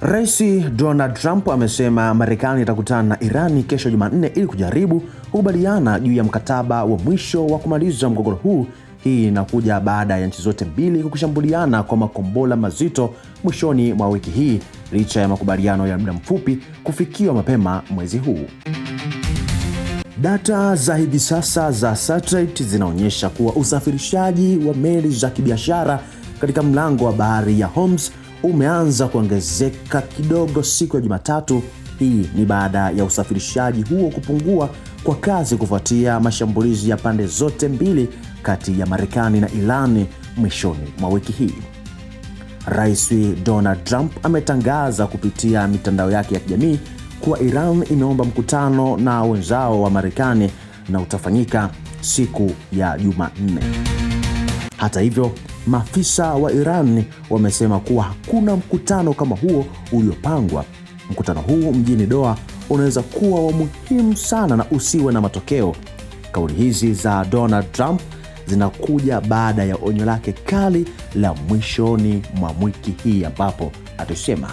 Rais Donald Trump amesema Marekani itakutana na Iran kesho Jumanne ili kujaribu kukubaliana juu ya mkataba wa mwisho wa kumaliza mgogoro huu. Hii inakuja baada ya nchi zote mbili kushambuliana kwa makombora mazito mwishoni mwa wiki hii, licha ya makubaliano ya muda mfupi kufikiwa mapema mwezi huu. Data za hivi sasa za satellite zinaonyesha kuwa usafirishaji wa meli za kibiashara katika mlango wa bahari ya Hormuz umeanza kuongezeka kidogo siku ya Jumatatu. Hii ni baada ya usafirishaji huo kupungua kwa kasi kufuatia mashambulizi ya pande zote mbili kati ya Marekani na Iran mwishoni mwa wiki hii. Rais Donald Trump ametangaza kupitia mitandao yake ya kijamii kuwa Iran imeomba mkutano na wenzao wa Marekani na utafanyika siku ya Jumanne. Hata hivyo, maafisa wa Iran wamesema kuwa hakuna mkutano kama huo uliopangwa. Mkutano huu mjini Doha unaweza kuwa wa muhimu sana na usiwe na matokeo. Kauli hizi za Donald Trump zinakuja baada ya onyo lake kali la mwishoni mwa wiki hii, ambapo atasema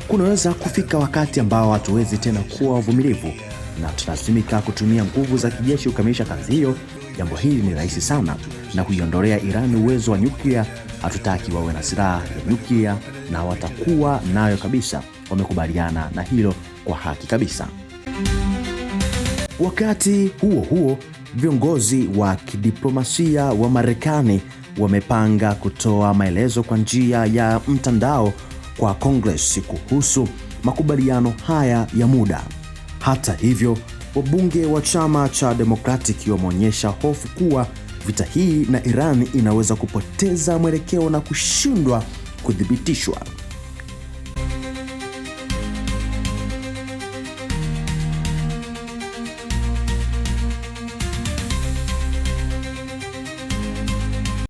kunaweza kufika wakati ambao hatuwezi tena kuwa wavumilivu na tutalazimika kutumia nguvu za kijeshi kukamilisha kazi hiyo. Jambo hili ni rahisi sana na kuiondolea Iran uwezo wa nyuklia. Hatutaki wawe na silaha ya nyuklia na watakuwa nayo kabisa. Wamekubaliana na hilo kwa haki kabisa. Wakati huo huo, viongozi wa kidiplomasia wa Marekani wamepanga kutoa maelezo kwa njia ya mtandao kwa Congress kuhusu makubaliano haya ya muda. Hata hivyo, wabunge wa chama cha Democratic wameonyesha hofu kuwa vita hii na Iran inaweza kupoteza mwelekeo na kushindwa kudhibitishwa.